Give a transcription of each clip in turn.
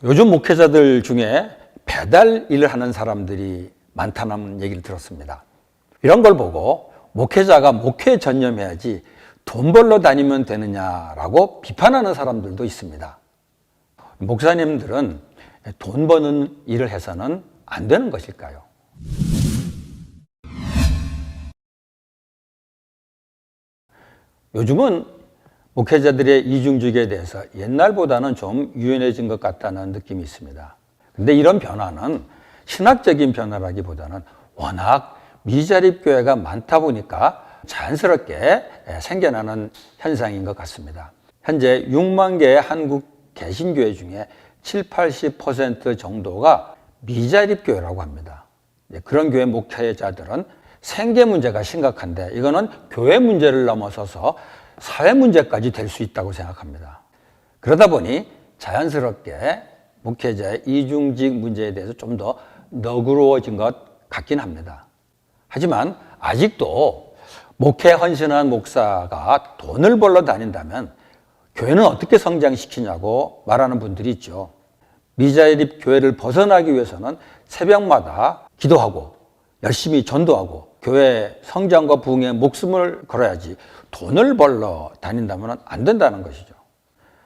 요즘 목회자들 중에 배달 일을 하는 사람들이 많다는 얘기를 들었습니다. 이런 걸 보고 목회자가 목회에 전념해야지 돈 벌러 다니면 되느냐라고 비판하는 사람들도 있습니다. 목사님들은 돈 버는 일을 해서는 안 되는 것일까요? 요즘은 목회자들의 이중직에 대해서 옛날보다는 좀 유연해진 것 같다는 느낌이 있습니다. 근데 이런 변화는 신학적인 변화라기보다는 워낙 미자립 교회가 많다 보니까 자연스럽게 생겨나는 현상인 것 같습니다. 현재 6만 개의 한국 개신교회 중에 70~80% 정도가 미자립 교회라고 합니다. 그런 교회 목회자들은 생계 문제가 심각한데 이거는 교회 문제를 넘어서서 사회 문제까지 될 수 있다고 생각합니다. 그러다 보니 자연스럽게 목회자의 이중직 문제에 대해서 좀 더 너그러워진 것 같긴 합니다. 하지만 아직도 목회에 헌신한 목사가 돈을 벌러 다닌다면 교회는 어떻게 성장시키냐고 말하는 분들이 있죠. 미자립 교회를 벗어나기 위해서는 새벽마다 기도하고 열심히 전도하고 교회 성장과 부흥에 목숨을 걸어야지 돈을 벌러 다닌다면 안 된다는 것이죠.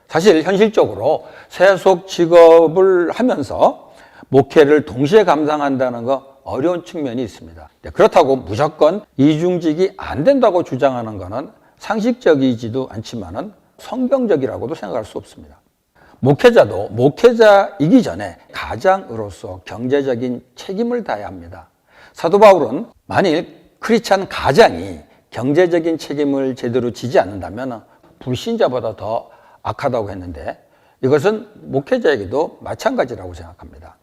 사실 현실적으로 세속 직업을 하면서 목회를 동시에 감당한다는 거 어려운 측면이 있습니다. 그렇다고 무조건 이중직이 안 된다고 주장하는 것은 상식적이지도 않지만은 성경적이라고도 생각할 수 없습니다. 목회자도 목회자이기 전에 가장으로서 경제적인 책임을 다해야 합니다. 사도 바울은 만일 크리스찬 가장이 경제적인 책임을 제대로 지지 않는다면 불신자보다 더 악하다고 했는데 이것은 목회자에게도 마찬가지라고 생각합니다.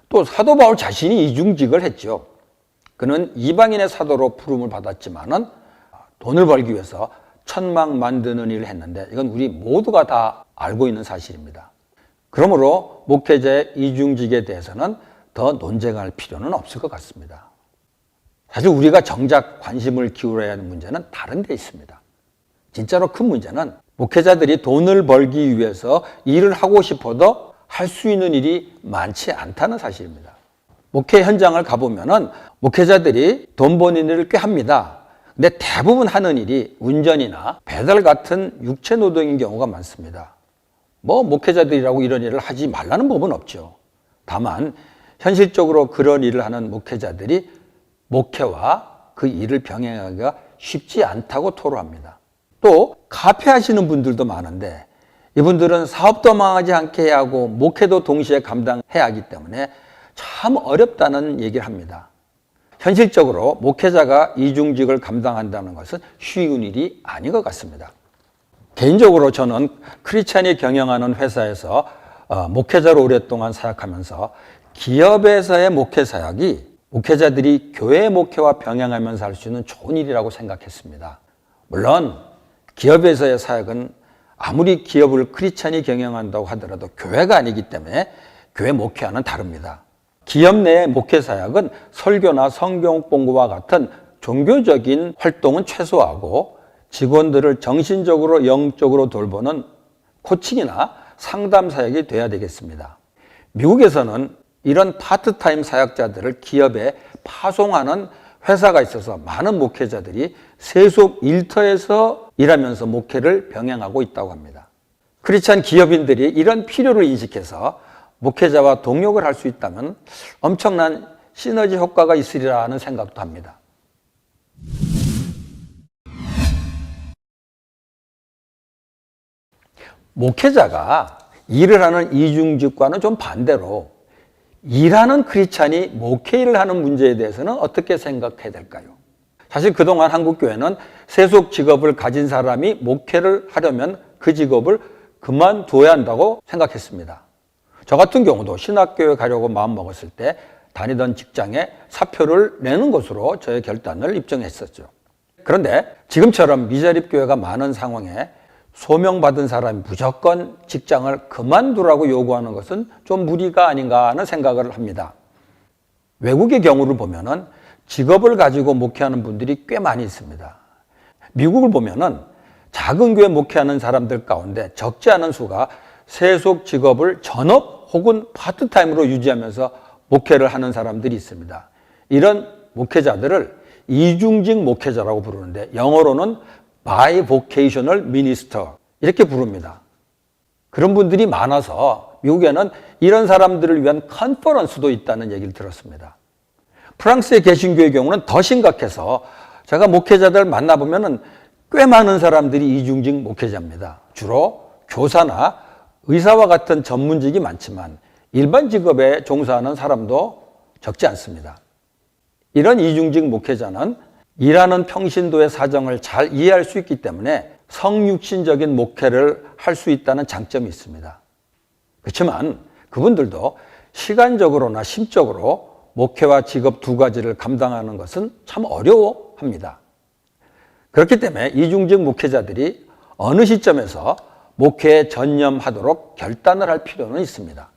또 사도 바울 자신이 이중직을 했죠. 그는 이방인의 사도로 부름을 받았지만은 돈을 벌기 위해서 천막 만드는 일을 했는데 이건 우리 모두가 다 알고 있는 사실입니다. 그러므로 목회자의 이중직에 대해서는 더 논쟁할 필요는 없을 것 같습니다. 사실 우리가 정작 관심을 기울여야 하는 문제는 다른 데 있습니다. 진짜로 큰 문제는 목회자들이 돈을 벌기 위해서 일을 하고 싶어도 할 수 있는 일이 많지 않다는 사실입니다. 목회 현장을 가보면은 목회자들이 돈 버는 일을 꽤 합니다. 근데 대부분 하는 일이 운전이나 배달 같은 육체 노동인 경우가 많습니다. 목회자들이라고 이런 일을 하지 말라는 법은 없죠. 다만 현실적으로 그런 일을 하는 목회자들이 목회와 그 일을 병행하기가 쉽지 않다고 토로합니다. 또 카페 하시는 분들도 많은데 이분들은 사업도 망하지 않게 해야 하고 목회도 동시에 감당해야 하기 때문에 참 어렵다는 얘기를 합니다. 현실적으로 목회자가 이중직을 감당한다는 것은 쉬운 일이 아닌 것 같습니다. 개인적으로 저는 크리스찬이 경영하는 회사에서 목회자로 오랫동안 사역하면서 기업에서의 목회 사역이 목회자들이 교회 목회와 병행하면서 할 수 있는 좋은 일이라고 생각했습니다. 물론 기업에서의 사역은 아무리 기업을 크리스찬이 경영한다고 하더라도 교회가 아니기 때문에 교회 목회와는 다릅니다. 기업 내의 목회 사역은 설교나 성경 공부와 같은 종교적인 활동은 최소화하고 직원들을 정신적으로 영적으로 돌보는 코칭이나 상담 사역이 돼야 되겠습니다. 미국에서는 이런 파트타임 사역자들을 기업에 파송하는 회사가 있어서 많은 목회자들이 세속 일터에서 일하면서 목회를 병행하고 있다고 합니다. 크리스찬 기업인들이 이런 필요를 인식해서 목회자와 동역을 할 수 있다면 엄청난 시너지 효과가 있으리라는 생각도 합니다. 목회자가 일을 하는 이중직과는 좀 반대로 일하는 크리스찬이 목회 일을 하는 문제에 대해서는 어떻게 생각해야 될까요? 사실 그동안 한국교회는 세속 직업을 가진 사람이 목회를 하려면 그 직업을 그만둬야 한다고 생각했습니다. 저 같은 경우도 신학교에 가려고 마음먹었을 때 다니던 직장에 사표를 내는 것으로 저의 결단을 입증했었죠. 그런데 지금처럼 미자립 교회가 많은 상황에 소명받은 사람이 무조건 직장을 그만두라고 요구하는 것은 좀 무리가 아닌가 하는 생각을 합니다. 외국의 경우를 보면은 직업을 가지고 목회하는 분들이 꽤 많이 있습니다. 미국을 보면은 작은 교회 목회하는 사람들 가운데 적지 않은 수가 세속 직업을 전업 혹은 파트타임으로 유지하면서 목회를 하는 사람들이 있습니다. 이런 목회자들을 이중직 목회자라고 부르는데 영어로는 bivocational minister 이렇게 부릅니다. 그런 분들이 많아서 미국에는 이런 사람들을 위한 컨퍼런스도 있다는 얘기를 들었습니다. 프랑스의 개신교의 경우는 더 심각해서 제가 목회자들 만나보면 꽤 많은 사람들이 이중직 목회자입니다. 주로 교사나 의사와 같은 전문직이 많지만 일반 직업에 종사하는 사람도 적지 않습니다. 이런 이중직 목회자는 일하는 평신도의 사정을 잘 이해할 수 있기 때문에 성육신적인 목회를 할 수 있다는 장점이 있습니다. 그렇지만 그분들도 시간적으로나 심적으로 목회와 직업 두 가지를 감당하는 것은 참 어려워합니다. 그렇기 때문에 이중직 목회자들이 어느 시점에서 목회에 전념하도록 결단을 할 필요는 있습니다.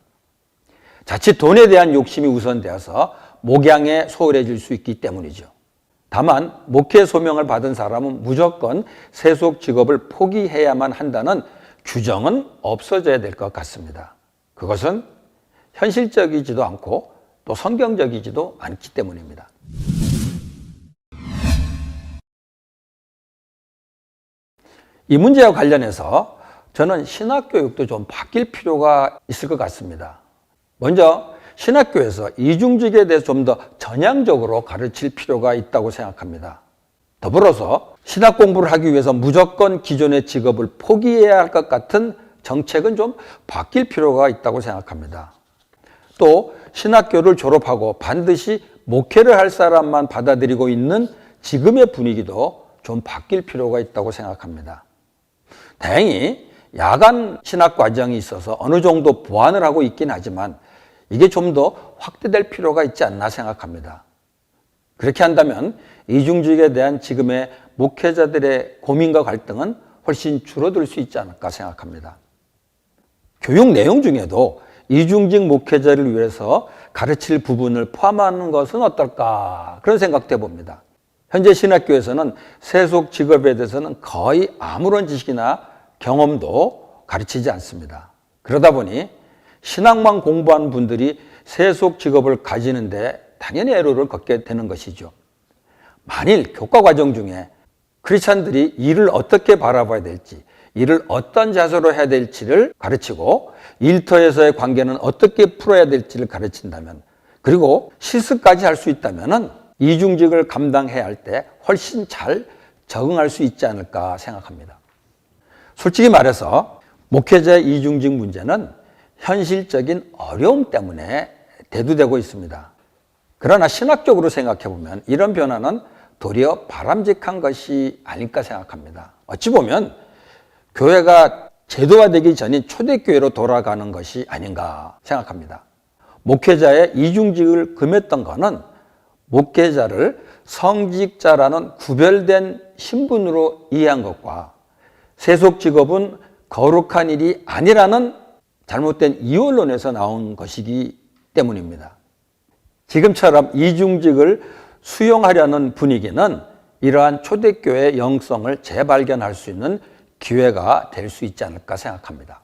자칫 돈에 대한 욕심이 우선되어서 목양에 소홀해질 수 있기 때문이죠. 다만 목회 소명을 받은 사람은 무조건 세속 직업을 포기해야만 한다는 규정은 없어져야 될 것 같습니다. 그것은 현실적이지도 않고 또 성경적이지도 않기 때문입니다. 이 문제와 관련해서 저는 신학교육도 좀 바뀔 필요가 있을 것 같습니다. 먼저 신학교에서 이중직에 대해서 좀 더 전향적으로 가르칠 필요가 있다고 생각합니다. 더불어서 신학 공부를 하기 위해서 무조건 기존의 직업을 포기해야 할 것 같은 정책은 좀 바뀔 필요가 있다고 생각합니다. 또 신학교를 졸업하고 반드시 목회를 할 사람만 받아들이고 있는 지금의 분위기도 좀 바뀔 필요가 있다고 생각합니다. 다행히 야간 신학 과정이 있어서 어느 정도 보완을 하고 있긴 하지만 이게 좀 더 확대될 필요가 있지 않나 생각합니다. 그렇게 한다면 이중직에 대한 지금의 목회자들의 고민과 갈등은 훨씬 줄어들 수 있지 않을까 생각합니다. 교육 내용 중에도 이중직 목회자를 위해서 가르칠 부분을 포함하는 것은 어떨까 그런 생각도 해봅니다. 현재 신학교에서는 세속 직업에 대해서는 거의 아무런 지식이나 경험도 가르치지 않습니다. 그러다 보니 신학만 공부한 분들이 세속 직업을 가지는데 당연히 애로를 겪게 되는 것이죠. 만일 교과 과정 중에 크리스찬들이 일을 어떻게 바라봐야 될지, 일을 어떤 자세로 해야 될지를 가르치고 일터에서의 관계는 어떻게 풀어야 될지를 가르친다면, 그리고 실습까지 할 수 있다면 이중직을 감당해야 할 때 훨씬 잘 적응할 수 있지 않을까 생각합니다. 솔직히 말해서 목회자의 이중직 문제는 현실적인 어려움 때문에 대두되고 있습니다. 그러나 신학적으로 생각해 보면 이런 변화는 도리어 바람직한 것이 아닐까 생각합니다. 어찌 보면 교회가 제도화되기 전인 초대교회로 돌아가는 것이 아닌가 생각합니다. 목회자의 이중직을 금했던 것은 목회자를 성직자라는 구별된 신분으로 이해한 것과 세속 직업은 거룩한 일이 아니라는 잘못된 이원론에서 나온 것이기 때문입니다. 지금처럼 이중직을 수용하려는 분위기는 이러한 초대교회의 영성을 재발견할 수 있는 기회가 될 수 있지 않을까 생각합니다.